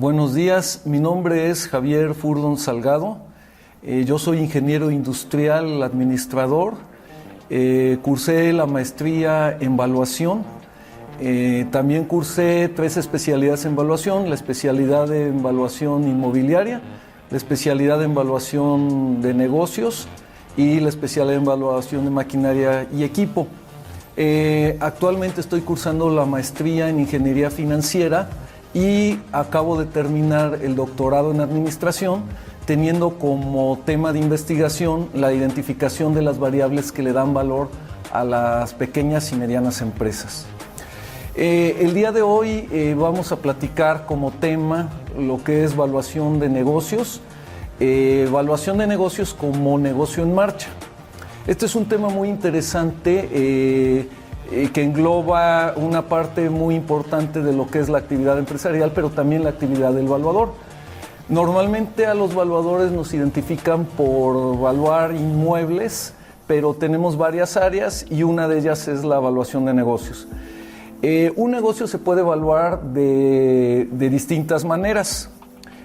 Buenos días, mi nombre es Javier Furdón Salgado, yo soy ingeniero industrial administrador, cursé la maestría en evaluación, también cursé 3 especialidades en evaluación, la especialidad en evaluación inmobiliaria, la especialidad en evaluación de negocios y la especialidad en evaluación de maquinaria y equipo. Actualmente estoy cursando la maestría en ingeniería financiera y acabo de terminar el doctorado en administración, teniendo como tema de investigación la identificación de las variables que le dan valor a las pequeñas y medianas empresas. El día de hoy vamos a platicar como tema lo que es evaluación de negocios, evaluación de negocios como negocio en marcha. Este es un tema muy interesante que engloba una parte muy importante de lo que es la actividad empresarial, pero también la actividad del evaluador. Normalmente a los evaluadores nos identifican por evaluar inmuebles, pero tenemos varias áreas y una de ellas es la evaluación de negocios. Un negocio se puede evaluar de distintas maneras.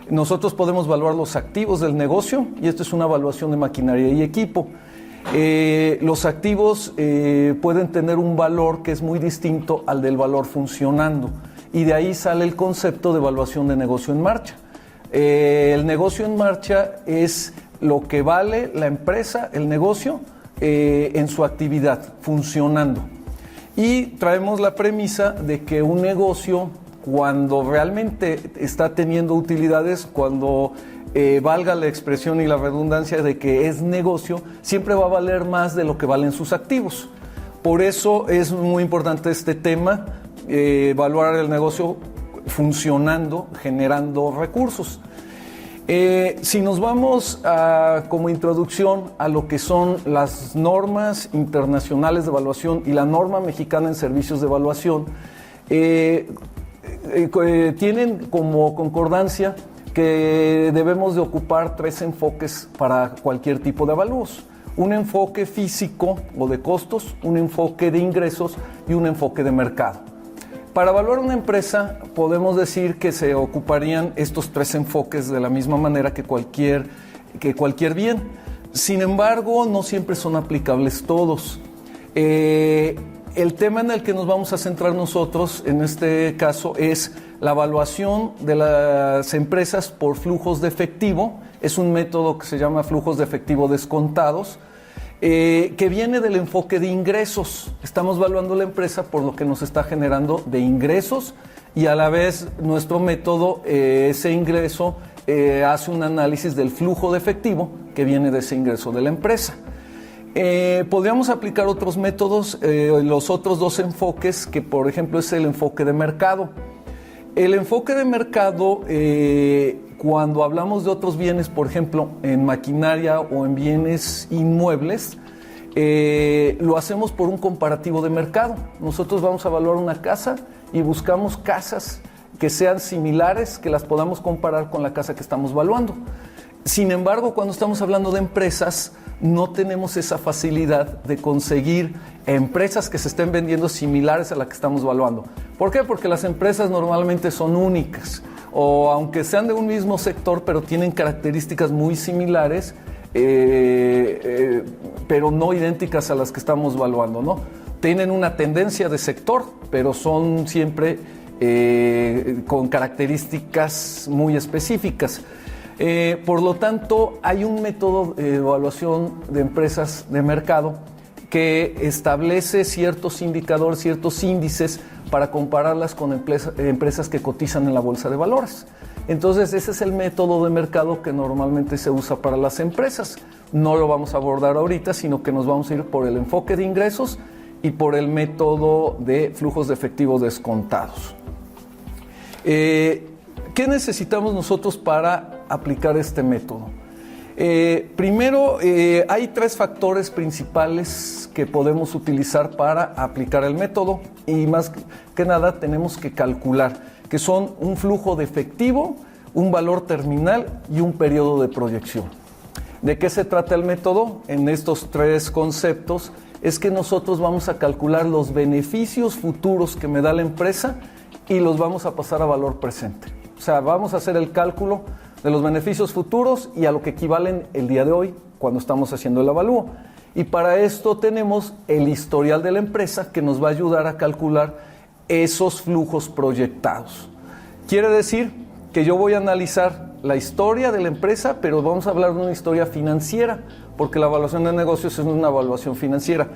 Nosotros podemos evaluar los activos del negocio y esto es una evaluación de maquinaria y equipo. Los activos pueden tener un valor que es muy distinto al del valor funcionando y de ahí sale el concepto de evaluación de negocio en marcha. El negocio en marcha es lo que vale la empresa, el negocio, en su actividad, funcionando. Y traemos la premisa de que un negocio, cuando realmente está teniendo utilidades, cuando valga la expresión y la redundancia de que es negocio, siempre va a valer más de lo que valen sus activos. Por eso es muy importante este tema, evaluar el negocio funcionando, generando recursos. Si nos vamos como introducción a lo que son las normas internacionales de evaluación y la norma mexicana en servicios de evaluación, tienen como concordancia que debemos de ocupar 3 enfoques para cualquier tipo de avalúos. Un enfoque físico o de costos, un enfoque de ingresos y un enfoque de mercado. Para evaluar una empresa podemos decir que se ocuparían estos 3 enfoques de la misma manera que cualquier bien. Sin embargo, no siempre son aplicables todos. El tema en el que nos vamos a centrar nosotros en este caso es la evaluación de las empresas por flujos de efectivo. Es un método que se llama flujos de efectivo descontados, que viene del enfoque de ingresos. Estamos evaluando la empresa por lo que nos está generando de ingresos y a la vez nuestro método, ese ingreso, hace un análisis del flujo de efectivo que viene de ese ingreso de la empresa. Podríamos aplicar otros métodos, los otros 2 enfoques, que por ejemplo es el enfoque de mercado. El enfoque de mercado, cuando hablamos de otros bienes, por ejemplo, en maquinaria o en bienes inmuebles, lo hacemos por un comparativo de mercado. Nosotros vamos a evaluar una casa y buscamos casas que sean similares, que las podamos comparar con la casa que estamos evaluando. Sin embargo, cuando estamos hablando de empresas, no tenemos esa facilidad de conseguir empresas que se estén vendiendo similares a la que estamos evaluando. ¿Por qué? Porque las empresas normalmente son únicas, o aunque sean de un mismo sector, pero tienen características muy similares, pero no idénticas a las que estamos evaluando, ¿no? Tienen una tendencia de sector, pero son siempre con características muy específicas. Por lo tanto, hay un método de evaluación de empresas de mercado que establece ciertos indicadores, ciertos índices para compararlas con empresas que cotizan en la bolsa de valores. Entonces, ese es el método de mercado que normalmente se usa para las empresas. No lo vamos a abordar ahorita, sino que nos vamos a ir por el enfoque de ingresos y por el método de flujos de efectivo descontados. ¿Qué necesitamos nosotros para aplicar este método? Primero, hay 3 factores principales que podemos utilizar para aplicar el método y más que nada tenemos que calcular, que son un flujo de efectivo, un valor terminal y un periodo de proyección. ¿De qué se trata el método? En estos 3 conceptos es que nosotros vamos a calcular los beneficios futuros que me da la empresa y los vamos a pasar a valor presente. sea, vamos a hacer el cálculo de los beneficios futuros y a lo que equivalen el día de hoy cuando estamos haciendo el avalúo. Y para esto tenemos el historial de la empresa que nos va a ayudar a calcular esos flujos proyectados. Quiere decir que yo voy a analizar la historia de la empresa, pero vamos a hablar de una historia financiera, porque la evaluación de negocios es una evaluación financiera.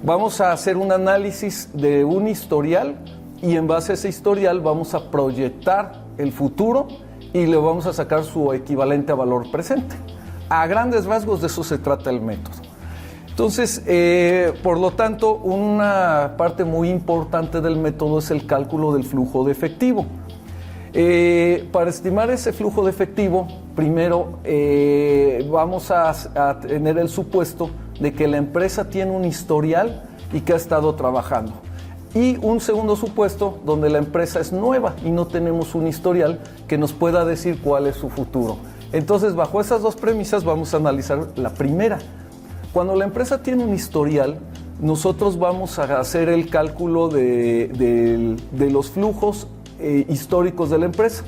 Vamos a hacer un análisis de un historial y en base a ese historial vamos a proyectar el futuro y le vamos a sacar su equivalente a valor presente. A grandes rasgos de eso se trata el método. Entonces, por lo tanto, una parte muy importante del método es el cálculo del flujo de efectivo. Para estimar ese flujo de efectivo, primero vamos a tener el supuesto de que la empresa tiene un historial y que ha estado trabajando. Y un segundo supuesto donde la empresa es nueva y no tenemos un historial que nos pueda decir cuál es su futuro. Entonces, bajo esas dos premisas vamos a analizar la primera. Cuando la empresa tiene un historial, nosotros vamos a hacer el cálculo de los flujos históricos de la empresa.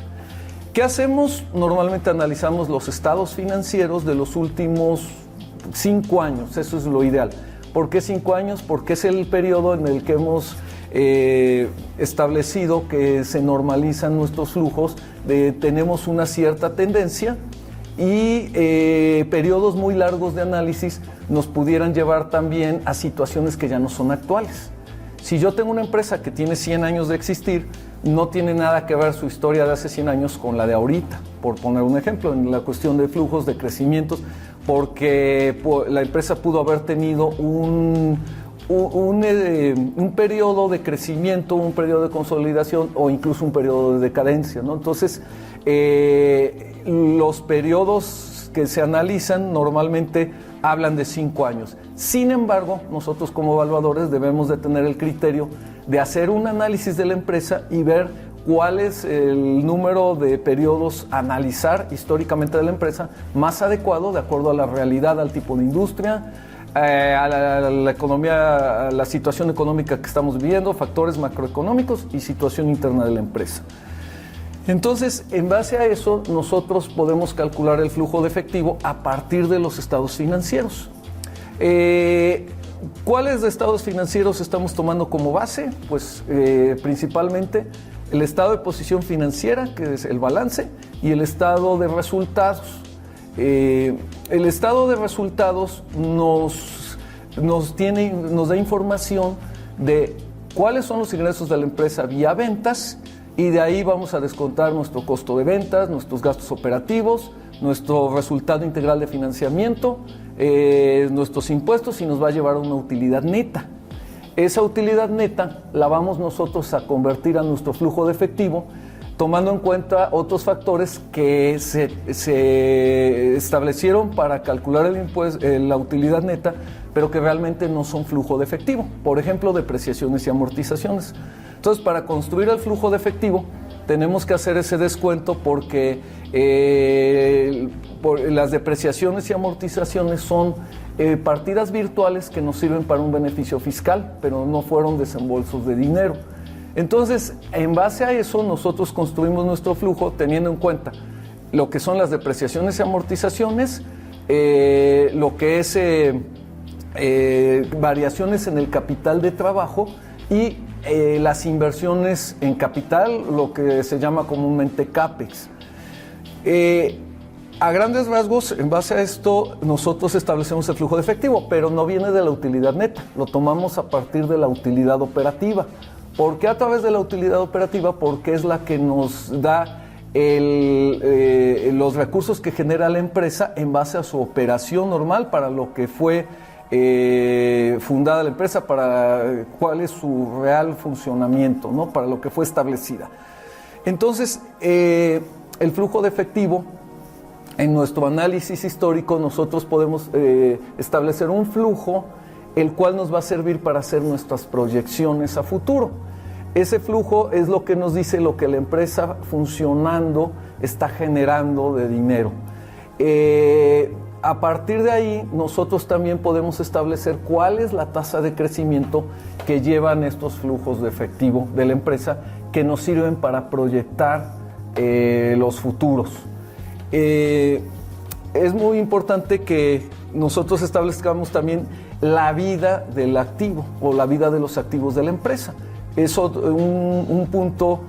¿Qué hacemos? Normalmente analizamos los estados financieros de los últimos 5 años, eso es lo ideal. ¿Por qué 5 años? Porque es el periodo en el que hemos establecido que se normalizan nuestros flujos, tenemos una cierta tendencia y periodos muy largos de análisis nos pudieran llevar también a situaciones que ya no son actuales. Si yo tengo una empresa que tiene 100 años de existir, no tiene nada que ver su historia de hace 100 años con la de ahorita, por poner un ejemplo, en la cuestión de flujos, de crecimientos, porque la empresa pudo haber tenido un periodo de crecimiento, un periodo de consolidación o incluso un periodo de decadencia, ¿no? Entonces, los periodos que se analizan normalmente hablan de 5 años. Sin embargo, nosotros como evaluadores debemos de tener el criterio de hacer un análisis de la empresa y ver cuál es el número de periodos a analizar históricamente de la empresa más adecuado de acuerdo a la realidad, al tipo de industria, a la economía, a la situación económica que estamos viviendo, factores macroeconómicos y situación interna de la empresa. Entonces, en base a eso, nosotros podemos calcular el flujo de efectivo a partir de los estados financieros. ¿Cuáles estados financieros estamos tomando como base? Pues principalmente el estado de posición financiera, que es el balance, y el estado de resultados. El estado de resultados nos da información de cuáles son los ingresos de la empresa vía ventas, y de ahí vamos a descontar nuestro costo de ventas, nuestros gastos operativos, nuestro resultado integral de financiamiento, nuestros impuestos, y nos va a llevar a una utilidad neta. Esa utilidad neta la vamos nosotros a convertir a nuestro flujo de efectivo, tomando en cuenta otros factores que se establecieron para calcular la utilidad neta, pero que realmente no son flujo de efectivo. Por ejemplo, depreciaciones y amortizaciones. Entonces, para construir el flujo de efectivo, tenemos que hacer ese descuento porque las depreciaciones y amortizaciones son partidas virtuales que nos sirven para un beneficio fiscal, pero no fueron desembolsos de dinero. Entonces, en base a eso, nosotros construimos nuestro flujo teniendo en cuenta lo que son las depreciaciones y amortizaciones, lo que es variaciones en el capital de trabajo y las inversiones en capital, lo que se llama comúnmente CAPEX. A grandes rasgos, en base a esto, nosotros establecemos el flujo de efectivo, pero no viene de la utilidad neta, lo tomamos a partir de la utilidad operativa. ¿Por qué a través de la utilidad operativa? Porque es la que nos da los recursos que genera la empresa en base a su operación normal, para lo que fue fundada la empresa, para cuál es su real funcionamiento, ¿no? Para lo que fue establecida. Entonces, el flujo de efectivo, en nuestro análisis histórico, nosotros podemos establecer un flujo, el cual nos va a servir para hacer nuestras proyecciones a futuro. Ese flujo es lo que nos dice lo que la empresa funcionando está generando de dinero. A partir de ahí, nosotros también podemos establecer cuál es la tasa de crecimiento que llevan estos flujos de efectivo de la empresa, que nos sirven para proyectar los futuros. Es muy importante que nosotros establezcamos también la vida del activo o la vida de los activos de la empresa. Es un punto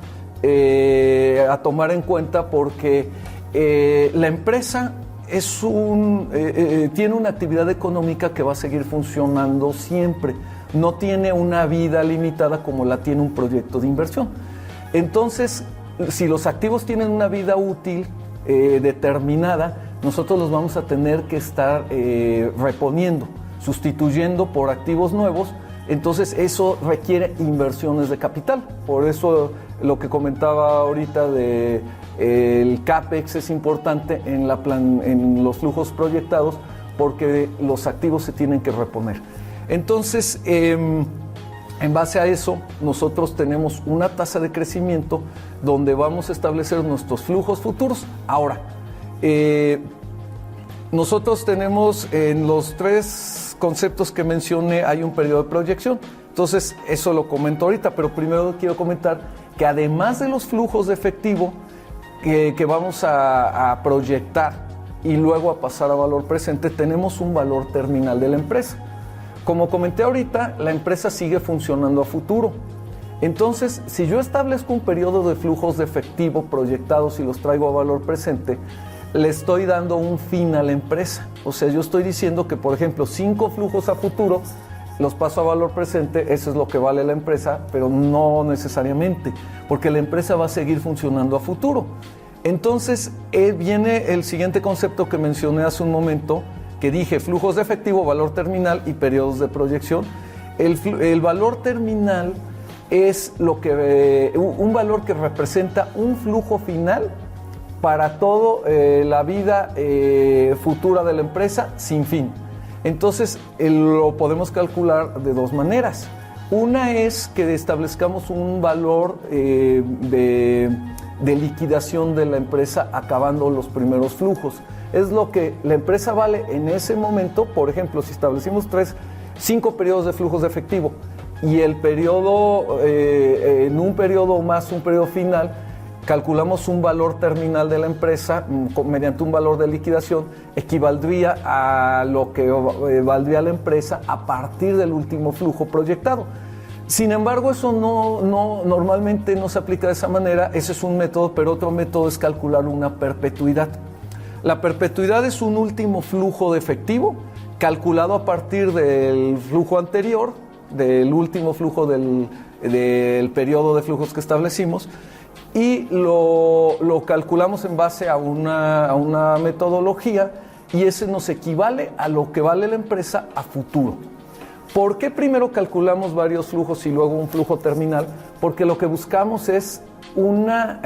a tomar en cuenta porque la empresa tiene una actividad económica que va a seguir funcionando siempre. No tiene una vida limitada como la tiene un proyecto de inversión. Entonces, si los activos tienen una vida útil determinada, nosotros los vamos a tener que estar reponiendo, sustituyendo por activos nuevos. Entonces eso requiere inversiones de capital. Por eso lo que comentaba ahorita de el CAPEX es importante en los flujos proyectados, porque los activos se tienen que reponer. Entonces, en base a eso, nosotros tenemos una tasa de crecimiento donde vamos a establecer nuestros flujos futuros. Ahora, nosotros tenemos en los 3 conceptos que mencioné, hay un periodo de proyección. Entonces, eso lo comento ahorita, pero primero quiero comentar que además de los flujos de efectivo que vamos a proyectar y luego a pasar a valor presente, tenemos un valor terminal de la empresa. Como comenté ahorita, la empresa sigue funcionando a futuro. Entonces, si yo establezco un periodo de flujos de efectivo proyectados y los traigo a valor presente, le estoy dando un fin a la empresa. O sea, yo estoy diciendo que, por ejemplo, 5 flujos a futuro los paso a valor presente, eso es lo que vale la empresa, pero no necesariamente, porque la empresa va a seguir funcionando a futuro. Entonces, viene el siguiente concepto que mencioné hace un momento, que dije flujos de efectivo, valor terminal y periodos de proyección. El valor terminal es un valor que representa un flujo final para toda la vida futura de la empresa sin fin. Entonces lo podemos calcular de 2 maneras. Una es que establezcamos un valor de liquidación de la empresa acabando los primeros flujos. Es lo que la empresa vale en ese momento. Por ejemplo, si establecimos 5 periodos de flujos de efectivo y el periodo, en un periodo más un periodo final, calculamos un valor terminal de la empresa mediante un valor de liquidación, equivaldría a lo que valdría la empresa a partir del último flujo proyectado. Sin embargo, eso normalmente no se aplica de esa manera. Ese es un método, pero otro método es calcular una perpetuidad. La perpetuidad es un último flujo de efectivo calculado a partir del flujo anterior, del último flujo del periodo de flujos que establecimos, y lo calculamos en base a una metodología, y ese nos equivale a lo que vale la empresa a futuro. ¿Por qué primero calculamos varios flujos y luego un flujo terminal? Porque lo que buscamos es una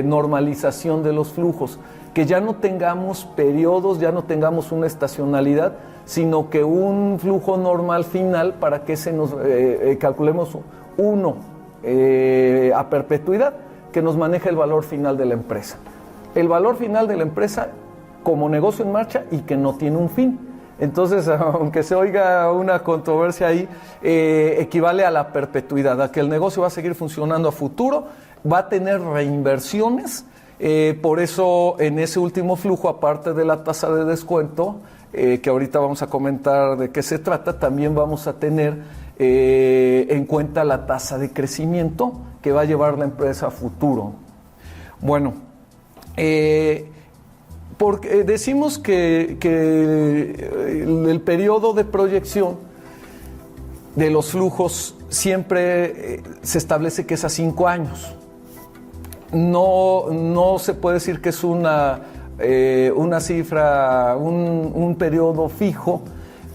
normalización de los flujos, que ya no tengamos periodos, ya no tengamos una estacionalidad, sino que un flujo normal final para que calculemos uno a perpetuidad, que nos maneja el valor final de la empresa. El valor final de la empresa como negocio en marcha y que no tiene un fin. Entonces, aunque se oiga una controversia ahí, equivale a la perpetuidad, a que el negocio va a seguir funcionando a futuro, va a tener reinversiones. Por eso, en ese último flujo, aparte de la tasa de descuento, que ahorita vamos a comentar de qué se trata, también vamos a tener en cuenta la tasa de crecimiento que va a llevar la empresa a futuro. Bueno, porque decimos que el periodo de proyección de los flujos siempre se establece que es a 5 años. No se puede decir que es una cifra, un periodo fijo.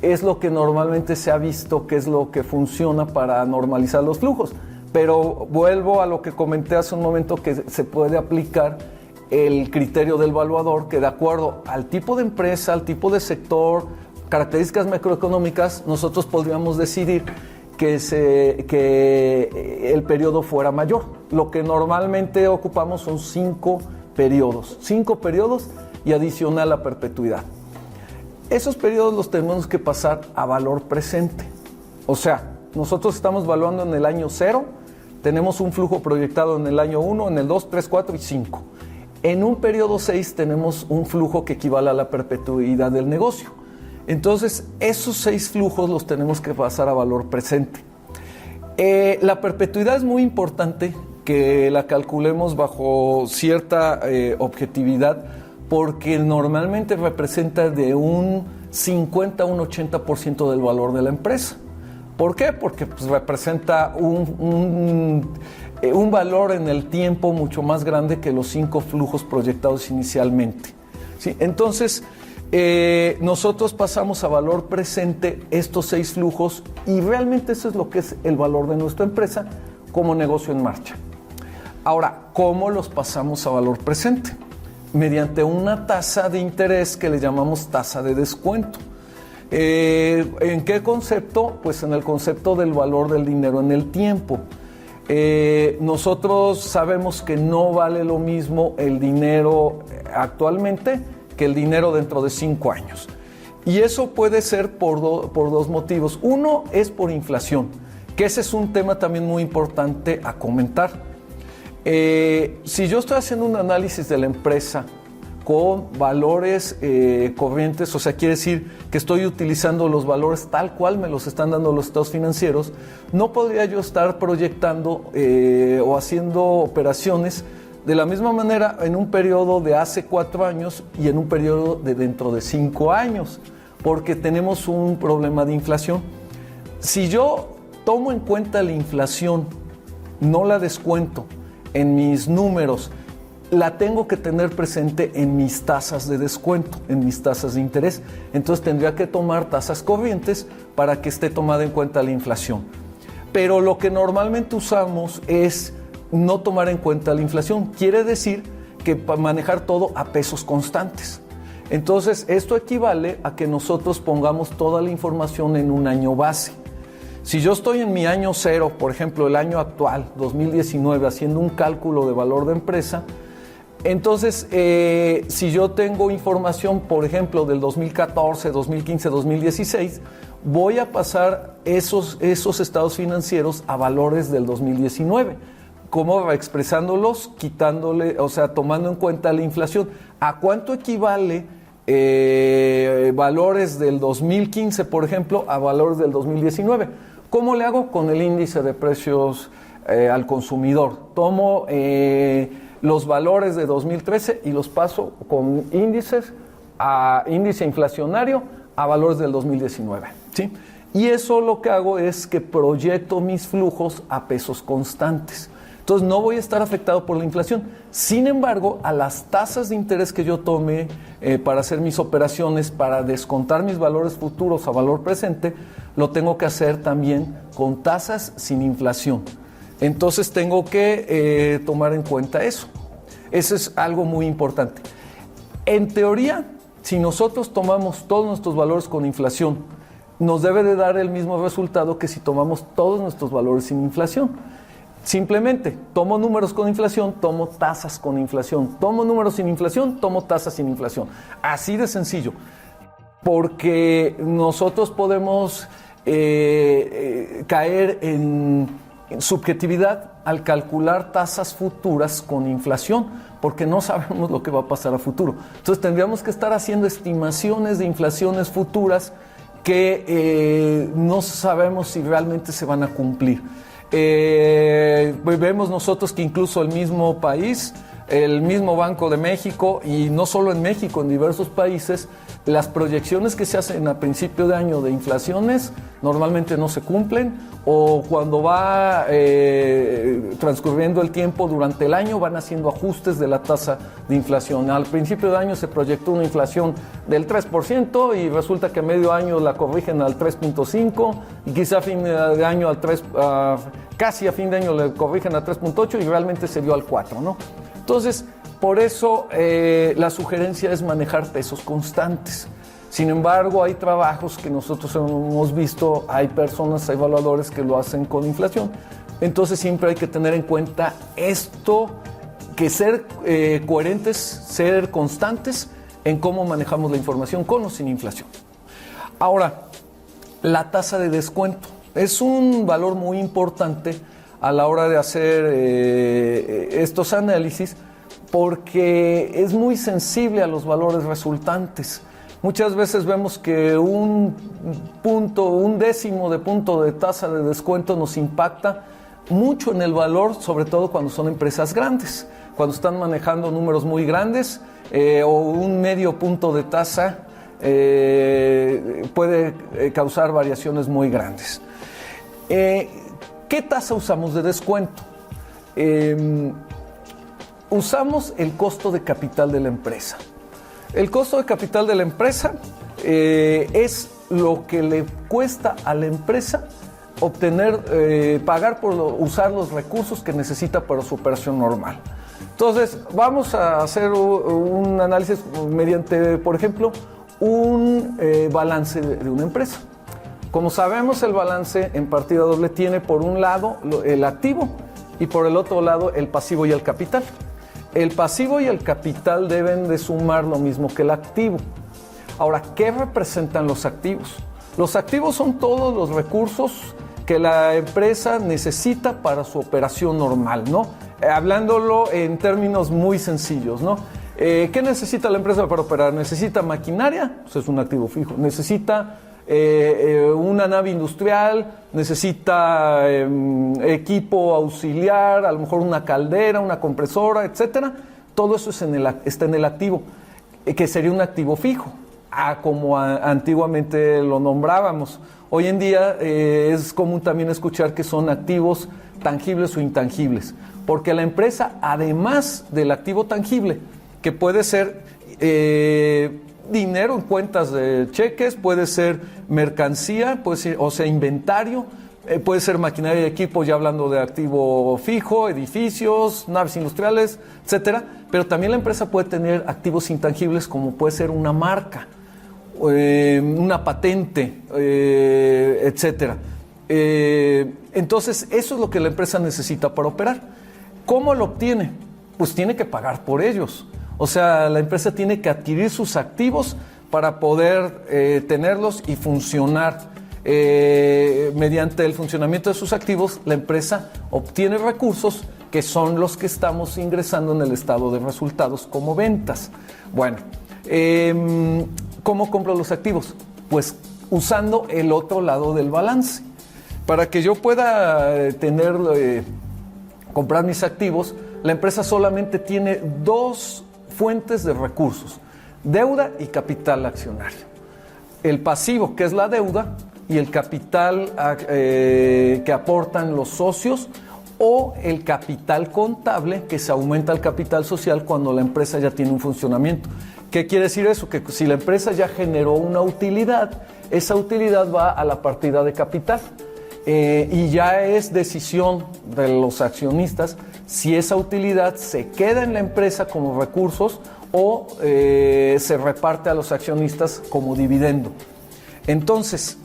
Es lo que normalmente se ha visto que es lo que funciona para normalizar los flujos. Pero vuelvo a lo que comenté hace un momento, que se puede aplicar el criterio del valuador, que de acuerdo al tipo de empresa, al tipo de sector, características macroeconómicas, nosotros podríamos decidir que el periodo fuera mayor. Lo que normalmente ocupamos son 5 periodos. 5 periodos y adicional a perpetuidad. Esos periodos los tenemos que pasar a valor presente. O sea, nosotros estamos valuando en el año 0, tenemos un flujo proyectado en el año 1, en el 2, 3, 4 y 5. En un periodo 6 tenemos un flujo que equivale a la perpetuidad del negocio. Entonces, esos 6 flujos los tenemos que pasar a valor presente. La perpetuidad es muy importante que la calculemos bajo cierta objetividad, porque normalmente representa de un 50 a un 80% del valor de la empresa. ¿Por qué? Porque pues, representa un valor en el tiempo mucho más grande que los 5 flujos proyectados inicialmente, ¿sí? Entonces, nosotros pasamos a valor presente estos 6 flujos y realmente eso es lo que es el valor de nuestra empresa como negocio en marcha. Ahora, ¿cómo los pasamos a valor presente? Mediante una tasa de interés que le llamamos tasa de descuento. ¿En qué concepto? Pues en el concepto del valor del dinero en el tiempo. Nosotros sabemos que no vale lo mismo el dinero actualmente que el dinero dentro de 5 años. Y eso puede ser por dos motivos. Uno es por inflación, que ese es un tema también muy importante a comentar. Si yo estoy haciendo un análisis de la empresa con valores corrientes, o sea, quiere decir que estoy utilizando los valores tal cual me los están dando los estados financieros, no podría yo estar proyectando o haciendo operaciones de la misma manera en un periodo de hace 4 años y en un periodo de dentro de 5 años, porque tenemos un problema de inflación. Si yo tomo en cuenta la inflación, no la descuento en mis números, la tengo que tener presente en mis tasas de descuento, en mis tasas de interés. Entonces tendría que tomar tasas corrientes para que esté tomada en cuenta la inflación. Pero lo que normalmente usamos es no tomar en cuenta la inflación. Quiere decir que para manejar todo a pesos constantes. Entonces esto equivale a que nosotros pongamos toda la información en un año base. Si yo estoy en mi año cero, por ejemplo, el año actual, 2019, haciendo un cálculo de valor de empresa, entonces, si yo tengo información, por ejemplo, del 2014, 2015, 2016, voy a pasar esos estados financieros a valores del 2019. ¿Cómo? Expresándolos, quitándole, o sea, tomando en cuenta la inflación. ¿A cuánto equivale valores del 2015, por ejemplo, a valores del 2019? ¿Cómo le hago? Con el índice de precios al consumidor. Tomo los valores de 2013 y los paso con índice inflacionario a valores del 2019, ¿sí? Y eso lo que hago es que proyecto mis flujos a pesos constantes. Entonces no voy a estar afectado por la inflación. Sin embargo, a las tasas de interés que yo tome para hacer mis operaciones, para descontar mis valores futuros a valor presente, lo tengo que hacer también con tasas sin inflación. Entonces tengo que tomar en cuenta eso. Eso es algo muy importante. En teoría, si nosotros tomamos todos nuestros valores con inflación, nos debe de dar el mismo resultado que si tomamos todos nuestros valores sin inflación. Simplemente tomo números con inflación, tomo tasas con inflación. Tomo números sin inflación, tomo tasas sin inflación. Así de sencillo. Porque nosotros podemos caer en subjetividad al calcular tasas futuras con inflación, porque no sabemos lo que va a pasar a futuro. Entonces tendríamos que estar haciendo estimaciones de inflaciones futuras que no sabemos si realmente se van a cumplir. Vemos nosotros que incluso el mismo país, el mismo Banco de México, y no solo en México, en diversos países, las proyecciones que se hacen a principio de año de inflaciones normalmente no se cumplen, o cuando va transcurriendo el tiempo durante el año van haciendo ajustes de la tasa de inflación. Al principio de año se proyectó una inflación del 3% y resulta que a medio año la corrigen al 3.5% y quizá a fin de año casi a fin de año le corrigen a 3.8% y realmente se dio al 4%, ¿no? Entonces, por eso la sugerencia es manejar pesos constantes. Sin embargo, hay trabajos que nosotros hemos visto, hay personas, hay evaluadores que lo hacen con inflación. Entonces siempre hay que tener en cuenta esto, que ser coherentes, ser constantes en cómo manejamos la información con o sin inflación. Ahora, la tasa de descuento es un valor muy importante a la hora de hacer estos análisis, porque es muy sensible a los valores resultantes. Muchas veces vemos que un décimo de punto de tasa de descuento nos impacta mucho en el valor, sobre todo cuando son empresas grandes, cuando están manejando números muy grandes, o un medio punto de tasa puede causar variaciones muy grandes. ¿Qué tasa usamos de descuento? Usamos el costo de capital de la empresa. El costo de capital de la empresa es lo que le cuesta a la empresa pagar por usar los recursos que necesita para su operación normal. Entonces, vamos a hacer un análisis mediante, por ejemplo, un balance de una empresa. Como sabemos, el balance en partida doble tiene por un lado el activo y por el otro lado el pasivo y el capital. El pasivo y el capital deben de sumar lo mismo que el activo. Ahora, ¿qué representan los activos? Los activos son todos los recursos que la empresa necesita para su operación normal, ¿no? Hablándolo en términos muy sencillos, ¿no? ¿Qué necesita la empresa para operar? ¿Necesita maquinaria? Pues es un activo fijo. ¿Necesita una nave industrial? ¿Necesita equipo auxiliar? A lo mejor una caldera, una compresora, etcétera. Todo eso está en el activo, que sería un activo fijo, como antiguamente lo nombrábamos. Hoy en día es común también escuchar que son activos tangibles o intangibles, porque la empresa, además del activo tangible, que puede ser dinero en cuentas de cheques, puede ser mercancía, puede ser, o sea, inventario, puede ser maquinaria y equipo, ya hablando de activo fijo, edificios, naves industriales, etcétera. Pero también la empresa puede tener activos intangibles, como puede ser una marca, una patente, etcétera. Entonces, eso es lo que la empresa necesita para operar. ¿Cómo lo obtiene? Pues tiene que pagar por ellos. O sea, la empresa tiene que adquirir sus activos para poder tenerlos y funcionar. Mediante el funcionamiento de sus activos, la empresa obtiene recursos que son los que estamos ingresando en el estado de resultados como ventas. Bueno, ¿cómo compro los activos? Pues usando el otro lado del balance. Para que yo pueda comprar mis activos, la empresa solamente tiene dos fuentes de recursos: deuda y capital accionario. El pasivo, que es la deuda, y el capital que aportan los socios, o el capital contable, que se aumenta el capital social cuando la empresa ya tiene un funcionamiento. ¿Qué quiere decir eso? Que si la empresa ya generó una utilidad, esa utilidad va a la partida de capital. Y ya es decisión de los accionistas si esa utilidad se queda en la empresa como recursos o se reparte a los accionistas como dividendo. Entonces,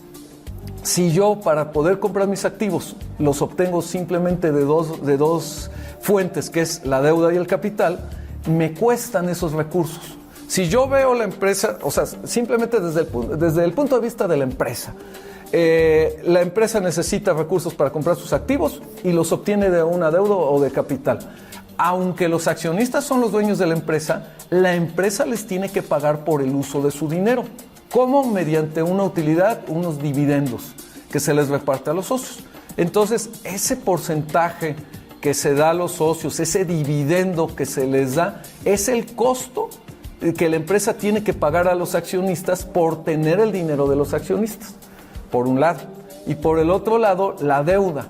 si yo, para poder comprar mis activos, los obtengo simplemente de dos fuentes, que es la deuda y el capital, me cuestan esos recursos. Si yo veo la empresa, o sea, simplemente desde el punto de vista de la empresa necesita recursos para comprar sus activos y los obtiene de una deuda o de capital. Aunque los accionistas son los dueños de la empresa les tiene que pagar por el uso de su dinero. ¿Cómo? Mediante una utilidad, unos dividendos que se les reparte a los socios. Entonces, ese porcentaje que se da a los socios, ese dividendo que se les da, es el costo que la empresa tiene que pagar a los accionistas por tener el dinero de los accionistas, por un lado. Y por el otro lado, la deuda.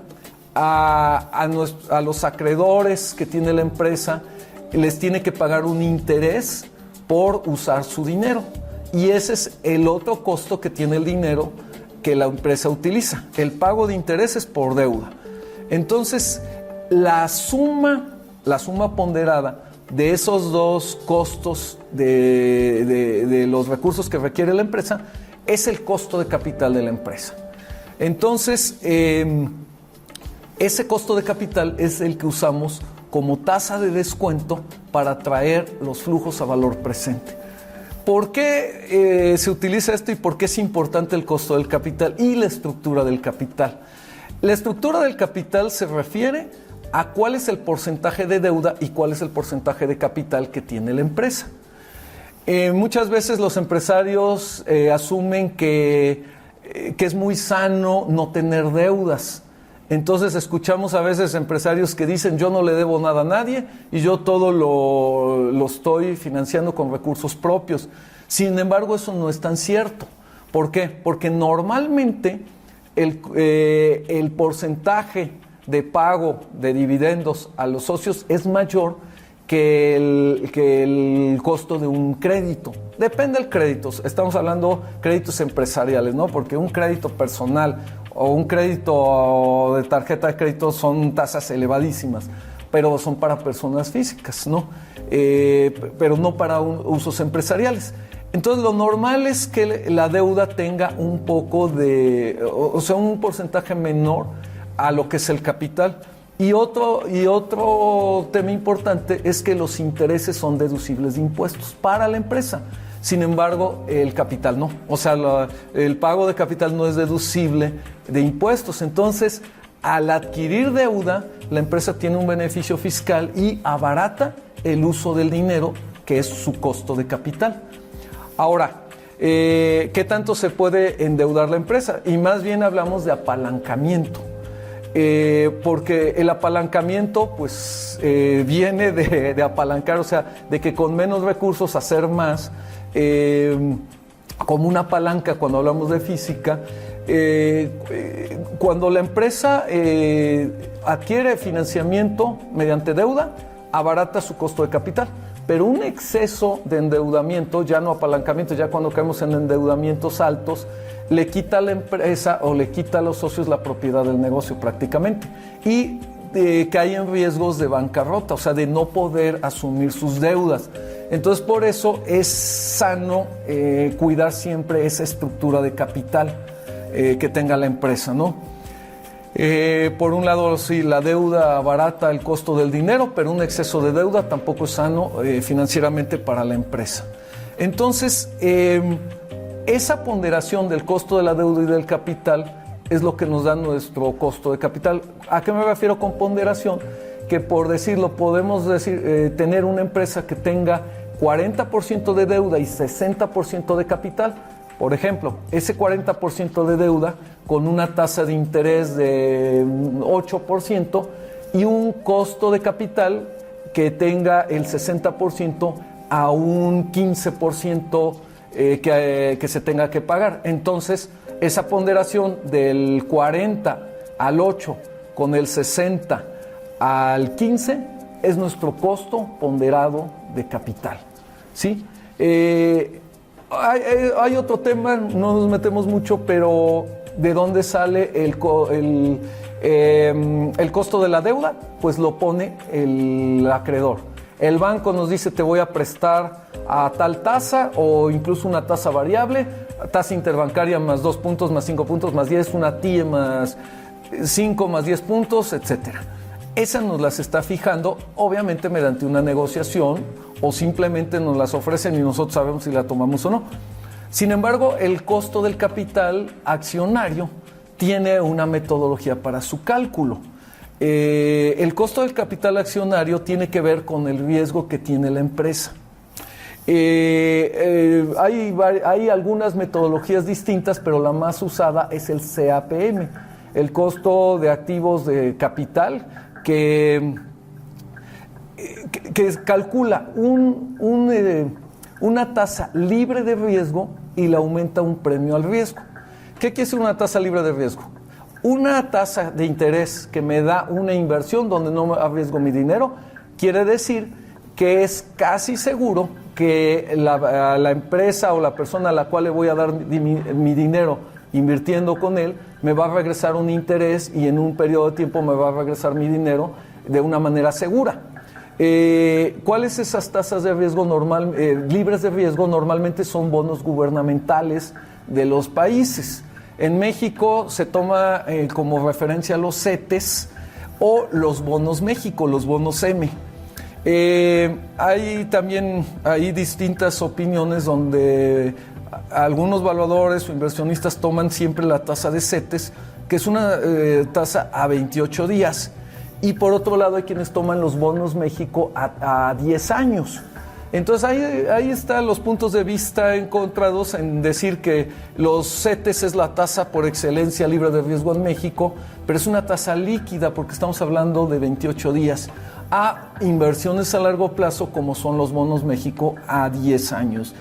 A los acreedores que tiene la empresa les tiene que pagar un interés por usar su dinero. Y ese es el otro costo que tiene el dinero que la empresa utiliza, el pago de intereses por deuda. Entonces, la suma ponderada de esos dos costos de los recursos que requiere la empresa es el costo de capital de la empresa. Entonces, ese costo de capital es el que usamos como tasa de descuento para traer los flujos a valor presente. ¿Por qué se utiliza esto y por qué es importante el costo del capital y la estructura del capital? La estructura del capital se refiere a cuál es el porcentaje de deuda y cuál es el porcentaje de capital que tiene la empresa. Muchas veces los empresarios asumen que es muy sano no tener deudas. Entonces escuchamos a veces empresarios que dicen yo no le debo nada a nadie y yo todo lo estoy financiando con recursos propios. Sin embargo, eso no es tan cierto. ¿Por qué? Porque normalmente el porcentaje de pago de dividendos a los socios es mayor que el costo de un crédito. Depende del crédito. Estamos hablando de créditos empresariales, ¿no? Porque un crédito personal o un crédito de tarjeta de crédito son tasas elevadísimas, pero son para personas físicas, ¿no? Pero no para usos empresariales. Entonces lo normal es que la deuda tenga un poco o sea, un porcentaje menor a lo que es el capital. Y otro tema importante es que los intereses son deducibles de impuestos para la empresa. Sin embargo, el capital no. O sea, el pago de capital no es deducible de impuestos. Entonces, al adquirir deuda, la empresa tiene un beneficio fiscal y abarata el uso del dinero, que es su costo de capital. Ahora, ¿qué tanto se puede endeudar la empresa? Y más bien hablamos de apalancamiento. Porque el apalancamiento pues viene de apalancar, o sea, de que con menos recursos hacer más, como una palanca cuando hablamos de física. Cuando la empresa adquiere financiamiento mediante deuda, abarata su costo de capital. Pero un exceso de endeudamiento, ya no apalancamiento, ya cuando caemos en endeudamientos altos, le quita a la empresa o le quita a los socios la propiedad del negocio prácticamente. Y cae en riesgos de bancarrota, o sea, de no poder asumir sus deudas. Entonces, por eso es sano cuidar siempre esa estructura de capital que tenga la empresa, ¿no? Por un lado, sí, la deuda abarata el costo del dinero, pero un exceso de deuda tampoco es sano financieramente para la empresa. Entonces, esa ponderación del costo de la deuda y del capital es lo que nos da nuestro costo de capital. ¿A qué me refiero con ponderación? Que por decirlo, podemos decir, tener una empresa que tenga 40% de deuda y 60% de capital. Por ejemplo, ese 40% de deuda con una tasa de interés de 8% y un costo de capital que tenga el 60% a un 15% que se tenga que pagar. Entonces, esa ponderación del 40 al 8 con el 60 al 15 es nuestro costo ponderado de capital, ¿sí? Hay otro tema, no nos metemos mucho, pero ¿de dónde sale el costo de la deuda? Pues lo pone el acreedor. El banco nos dice te voy a prestar a tal tasa o incluso una tasa variable, tasa interbancaria más 2 puntos, más 5 puntos, más 10, una TIE más 5, más 10 puntos, etcétera. Esa nos las está fijando, obviamente mediante una negociación o simplemente nos las ofrecen y nosotros sabemos si la tomamos o no. Sin embargo, el costo del capital accionario tiene una metodología para su cálculo. El costo del capital accionario tiene que ver con el riesgo que tiene la empresa. Hay algunas metodologías distintas, pero la más usada es el CAPM, el costo de activos de capital, que calcula una tasa libre de riesgo y le aumenta un premio al riesgo. ¿Qué quiere decir una tasa libre de riesgo? Una tasa de interés que me da una inversión donde no arriesgo mi dinero, quiere decir que es casi seguro que la empresa o la persona a la cual le voy a dar mi dinero invirtiendo con él, me va a regresar un interés y en un periodo de tiempo me va a regresar mi dinero de una manera segura. ¿Cuáles esas tasas de riesgo libres de riesgo? Normalmente son bonos gubernamentales de los países. En México se toma como referencia los CETES o los bonos México, los bonos M. Hay distintas opiniones donde algunos valuadores o inversionistas toman siempre la tasa de CETES, que es una tasa a 28 días. Y por otro lado hay quienes toman los bonos México a 10 años. Entonces ahí están los puntos de vista encontrados en decir que los CETES es la tasa por excelencia libre de riesgo en México, pero es una tasa líquida porque estamos hablando de 28 días, a inversiones a largo plazo como son los bonos México a 10 años.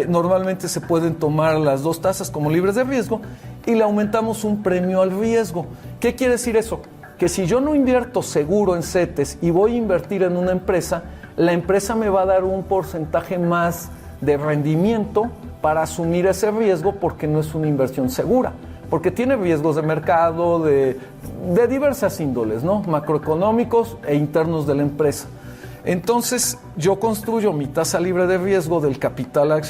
Normalmente se pueden tomar las dos tasas como libres de riesgo y le aumentamos un premio al riesgo. ¿Qué quiere decir eso? Que si yo no invierto seguro en CETES y voy a invertir en una empresa, la empresa me va a dar un porcentaje más de rendimiento para asumir ese riesgo porque no es una inversión segura, porque tiene riesgos de mercado de diversas índoles, ¿no? Macroeconómicos e internos de la empresa. Entonces yo construyo mi tasa libre de riesgo del capital,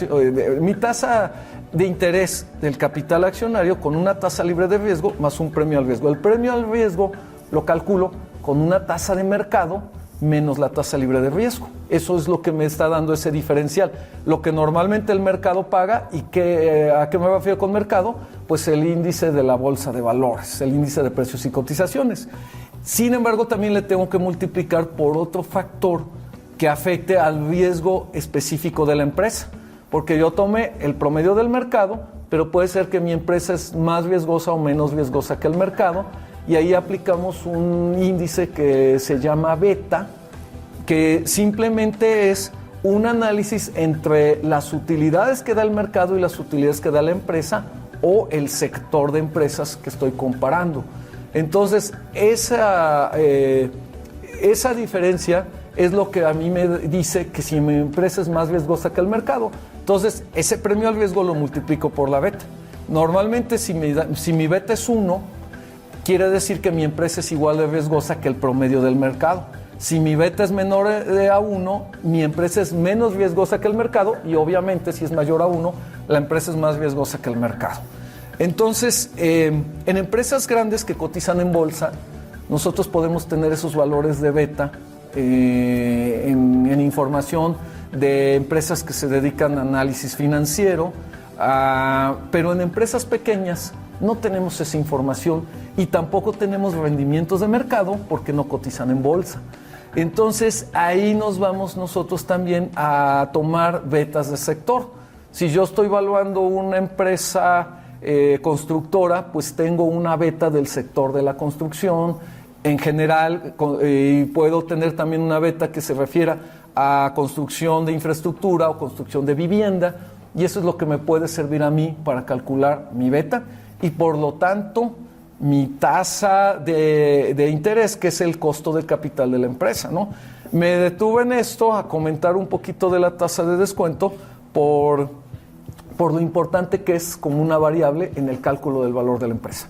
mi tasa de interés del capital accionario con una tasa libre de riesgo más un premio al riesgo. El premio al riesgo lo calculo con una tasa de mercado menos la tasa libre de riesgo. Eso es lo que me está dando ese diferencial. Lo que normalmente el mercado paga, ¿y a qué me refiero con mercado? Pues el índice de la bolsa de valores, el índice de precios y cotizaciones. Sin embargo, también le tengo que multiplicar por otro factor que afecte al riesgo específico de la empresa. Porque yo tomé el promedio del mercado, pero puede ser que mi empresa es más riesgosa o menos riesgosa que el mercado, y ahí aplicamos un índice que se llama beta, que simplemente es un análisis entre las utilidades que da el mercado y las utilidades que da la empresa o el sector de empresas que estoy comparando. Entonces, esa diferencia es lo que a mí me dice que si mi empresa es más riesgosa que el mercado. Entonces, ese premio al riesgo lo multiplico por la beta. Normalmente, si mi beta es 1, quiere decir que mi empresa es igual de riesgosa que el promedio del mercado. Si mi beta es menor a 1, mi empresa es menos riesgosa que el mercado y obviamente si es mayor a 1, la empresa es más riesgosa que el mercado. Entonces, en empresas grandes que cotizan en bolsa, nosotros podemos tener esos valores de beta en información de empresas que se dedican a análisis financiero, pero en empresas pequeñas no tenemos esa información y tampoco tenemos rendimientos de mercado porque no cotizan en bolsa. Entonces ahí nos vamos nosotros también a tomar betas de sector. Si yo estoy evaluando una empresa constructora, pues tengo una beta del sector de la construcción en general y puedo tener también una beta que se refiera a construcción de infraestructura o construcción de vivienda, y eso es lo que me puede servir a mí para calcular mi beta y por lo tanto mi tasa de interés, que es el costo de capital de la empresa, ¿no? Me detuve en esto a comentar un poquito de la tasa de descuento por lo importante que es como una variable en el cálculo del valor de la empresa.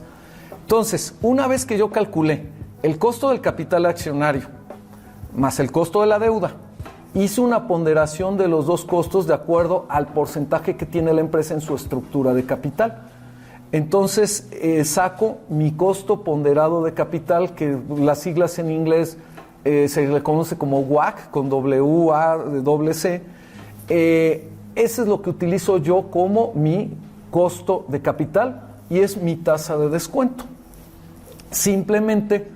Entonces, una vez que yo calculé el costo del capital accionario más el costo de la deuda, hice una ponderación de los dos costos de acuerdo al porcentaje que tiene la empresa en su estructura de capital. Entonces saco mi costo ponderado de capital, que las siglas en inglés se le conoce como WACC, con W-A-C. Ese es lo que utilizo yo como mi costo de capital y es mi tasa de descuento. Simplemente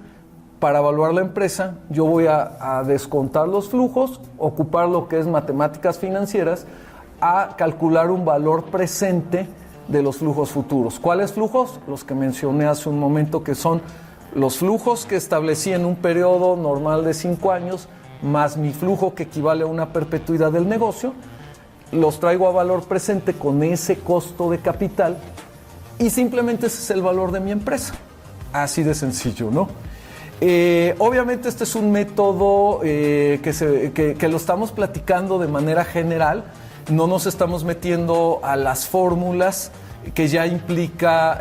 para evaluar la empresa yo voy a descontar los flujos, ocupar lo que es matemáticas financieras, a calcular un valor presente de los flujos futuros. ¿Cuáles flujos? Los que mencioné hace un momento, que son los flujos que establecí en un periodo normal de 5 años, más mi flujo que equivale a una perpetuidad del negocio, los traigo a valor presente con ese costo de capital y simplemente ese es el valor de mi empresa. Así de sencillo, ¿no? Obviamente este es un método que lo estamos platicando de manera general. No nos estamos metiendo a las fórmulas que ya implica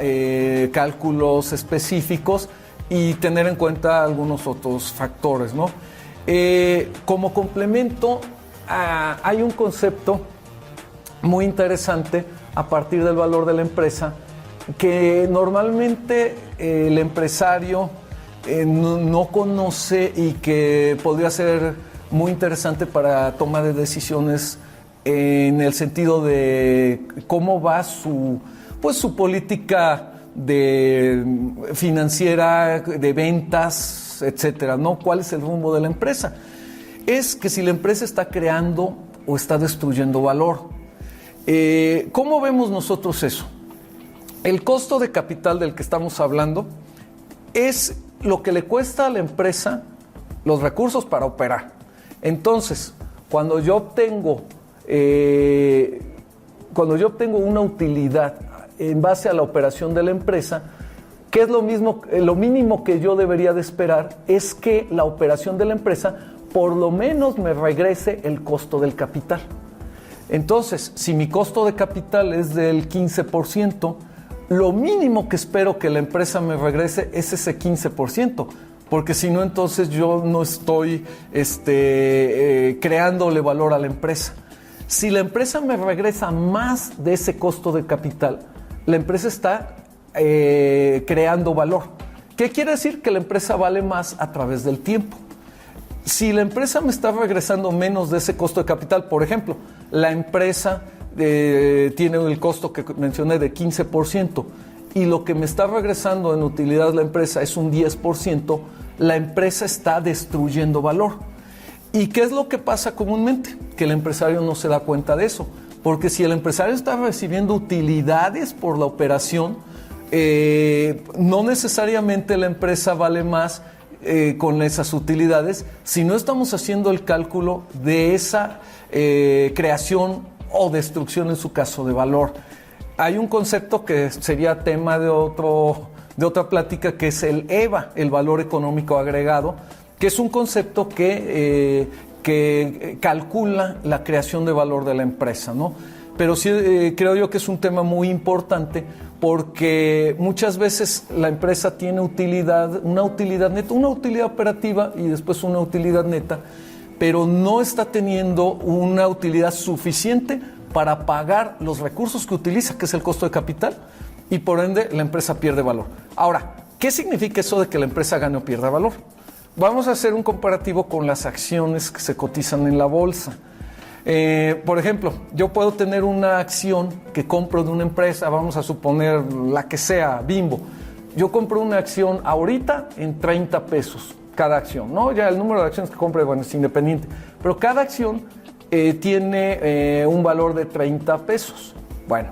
cálculos específicos y tener en cuenta algunos otros factores, ¿no? Como complemento, hay un concepto muy interesante a partir del valor de la empresa que normalmente el empresario no conoce y que podría ser muy interesante para toma de decisiones en el sentido de cómo va su política financiera, de ventas, etcétera, ¿no? ¿Cuál es el rumbo de la empresa? Es que si la empresa está creando o está destruyendo valor. ¿Cómo vemos nosotros eso? El costo de capital del que estamos hablando es lo que le cuesta a la empresa los recursos para operar. Entonces, cuando yo obtengo una utilidad en base a la operación de la empresa, ¿qué es lo mínimo que yo debería de esperar? Es que la operación de la empresa por lo menos me regrese el costo del capital. Entonces, si mi costo de capital es del 15%, lo mínimo que espero que la empresa me regrese es ese 15%, porque si no, entonces yo no estoy creándole valor a la empresa. Si la empresa me regresa más de ese costo de capital, la empresa está creando valor. ¿Qué quiere decir? Que la empresa vale más a través del tiempo. Si la empresa me está regresando menos de ese costo de capital, por ejemplo, la empresa tiene el costo que mencioné de 15% y lo que me está regresando en utilidad la empresa es un 10%, la empresa está destruyendo valor. ¿Y qué es lo que pasa comúnmente? Que el empresario no se da cuenta de eso, porque si el empresario está recibiendo utilidades por la operación, no necesariamente la empresa vale más con esas utilidades, si no estamos haciendo el cálculo de esa creación o destrucción, en su caso, de valor. Hay un concepto que sería tema de otra plática, que es el EVA, el valor económico agregado, que es un concepto que calcula la creación de valor de la empresa, ¿no? Pero sí creo yo que es un tema muy importante, porque muchas veces la empresa tiene una utilidad neta, una utilidad operativa y después una utilidad neta, pero no está teniendo una utilidad suficiente para pagar los recursos que utiliza, que es el costo de capital, y por ende la empresa pierde valor. Ahora, ¿qué significa eso de que la empresa gane o pierda valor? Vamos a hacer un comparativo con las acciones que se cotizan en la bolsa. Por ejemplo, yo puedo tener una acción que compro de una empresa, vamos a suponer la que sea, Bimbo. Yo compro una acción ahorita en 30 pesos cada acción, ¿no? Ya el número de acciones que compre, bueno, es independiente, pero cada acción tiene un valor de 30 pesos. Bueno,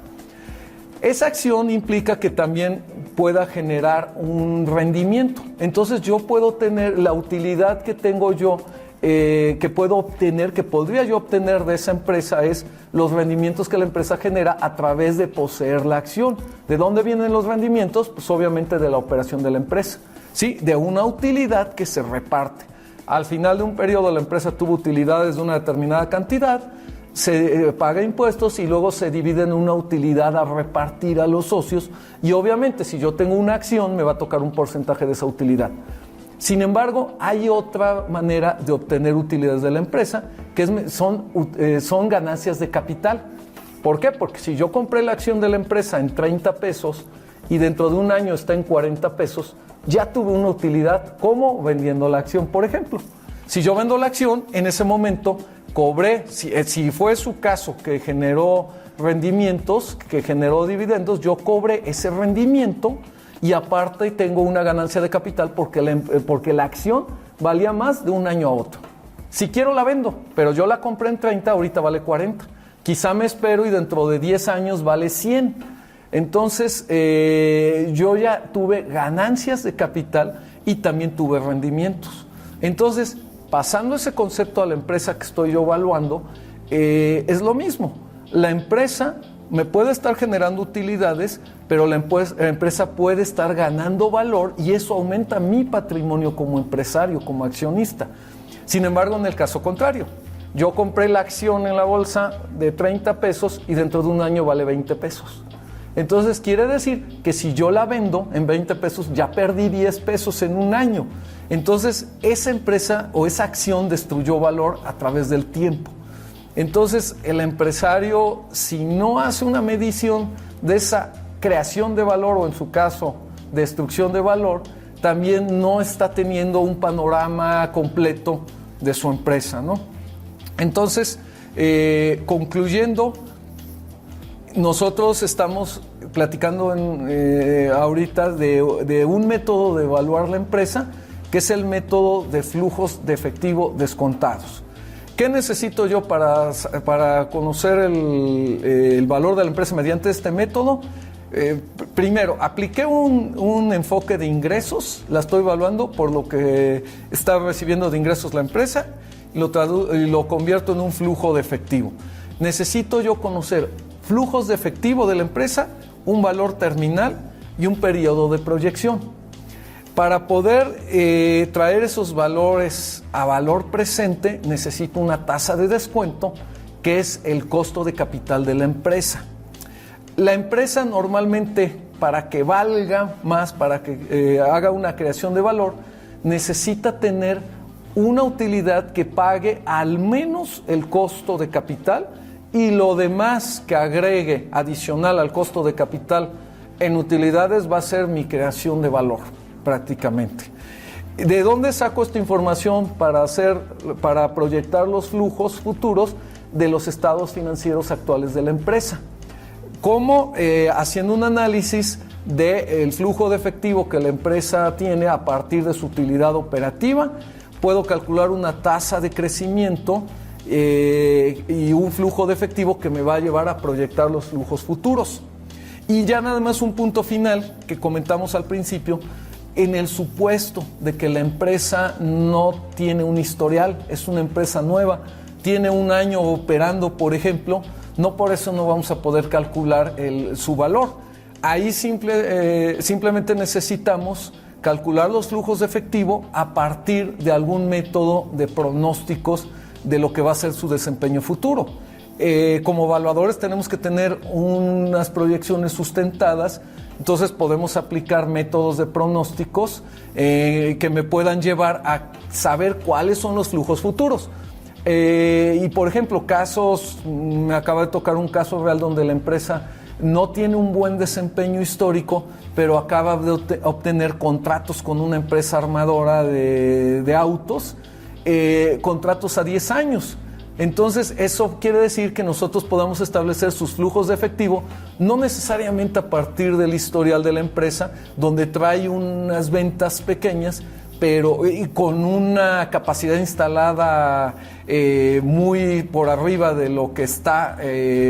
esa acción implica que también pueda generar un rendimiento. Entonces yo puedo tener la utilidad que tengo yo, que podría yo obtener de esa empresa, es los rendimientos que la empresa genera a través de poseer la acción. ¿De dónde vienen los rendimientos? Pues obviamente de la operación de la empresa, ¿sí? De una utilidad que se reparte. Al final de un periodo la empresa tuvo utilidades de una determinada cantidad, se paga impuestos y luego se divide en una utilidad a repartir a los socios, y obviamente si yo tengo una acción me va a tocar un porcentaje de esa utilidad. Sin embargo, hay otra manera de obtener utilidades de la empresa, que son ganancias de capital. ¿Por qué? Porque si yo compré la acción de la empresa en 30 pesos y dentro de un año está en 40 pesos, ya tuve una utilidad. ¿Cómo? Vendiendo la acción, por ejemplo. Si yo vendo la acción, en ese momento cobré, si fue su caso que generó rendimientos, que generó dividendos, yo cobré ese rendimiento y aparte tengo una ganancia de capital porque la acción valía más de un año a otro. Si quiero la vendo, pero yo la compré en 30, ahorita vale 40. Quizá me espero y dentro de 10 años vale 100. Entonces yo ya tuve ganancias de capital y también tuve rendimientos. Entonces, pasando ese concepto a la empresa que estoy yo evaluando, es lo mismo. La empresa me puede estar generando utilidades, pero la empresa puede estar ganando valor y eso aumenta mi patrimonio como empresario, como accionista. Sin embargo, en el caso contrario, yo compré la acción en la bolsa de 30 pesos y dentro de un año vale 20 pesos. Entonces quiere decir que si yo la vendo en 20 pesos, ya perdí 10 pesos en un año. Entonces esa empresa o esa acción destruyó valor a través del tiempo. Entonces el empresario, si no hace una medición de esa creación de valor o en su caso destrucción de valor, también no está teniendo un panorama completo de su empresa, ¿no? Entonces, concluyendo, nosotros estamos platicando ahorita de un método de evaluar la empresa, que es el método de flujos de efectivo descontados. ¿Qué necesito yo para conocer el valor de la empresa mediante este método? Primero, apliqué un enfoque de ingresos, la estoy evaluando por lo que está recibiendo de ingresos la empresa y lo convierto en un flujo de efectivo. Necesito yo conocer flujos de efectivo de la empresa, un valor terminal y un periodo de proyección. Para poder traer esos valores a valor presente, necesito una tasa de descuento, que es el costo de capital de la empresa. La empresa normalmente, para que valga más, para que haga una creación de valor, necesita tener una utilidad que pague al menos el costo de capital, y lo demás que agregue adicional al costo de capital en utilidades va a ser mi creación de valor, prácticamente. ¿De dónde saco esta información para proyectar los flujos futuros? De los estados financieros actuales de la empresa. ¿Cómo? Haciendo un análisis del flujo de efectivo que la empresa tiene a partir de su utilidad operativa. Puedo calcular una tasa de crecimiento y un flujo de efectivo que me va a llevar a proyectar los flujos futuros. Y ya nada más un punto final que comentamos al principio, en el supuesto de que la empresa no tiene un historial, es una empresa nueva, tiene un año operando, por ejemplo, no por eso no vamos a poder calcular su valor. Ahí simplemente necesitamos calcular los flujos de efectivo a partir de algún método de pronósticos de lo que va a ser su desempeño futuro. Como evaluadores tenemos que tener unas proyecciones sustentadas, entonces podemos aplicar métodos de pronósticos que me puedan llevar a saber cuáles son los flujos futuros. Y por ejemplo, me acaba de tocar un caso real donde la empresa no tiene un buen desempeño histórico, pero acaba de obtener contratos con una empresa armadora de autos, contratos a 10 años. Entonces eso quiere decir que nosotros podamos establecer sus flujos de efectivo, no necesariamente a partir del historial de la empresa, donde trae unas ventas pequeñas, pero con una capacidad instalada muy por arriba de lo que está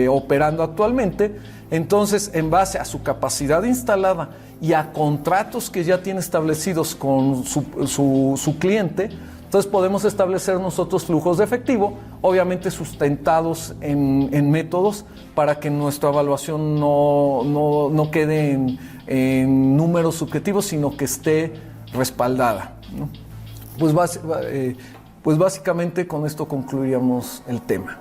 operando actualmente. Entonces, en base a su capacidad instalada y a contratos que ya tiene establecidos con su cliente, entonces podemos establecer nosotros flujos de efectivo, obviamente sustentados en métodos para que nuestra evaluación no quede en números subjetivos, sino que esté respaldada, ¿no? Pues básicamente con esto concluiríamos el tema.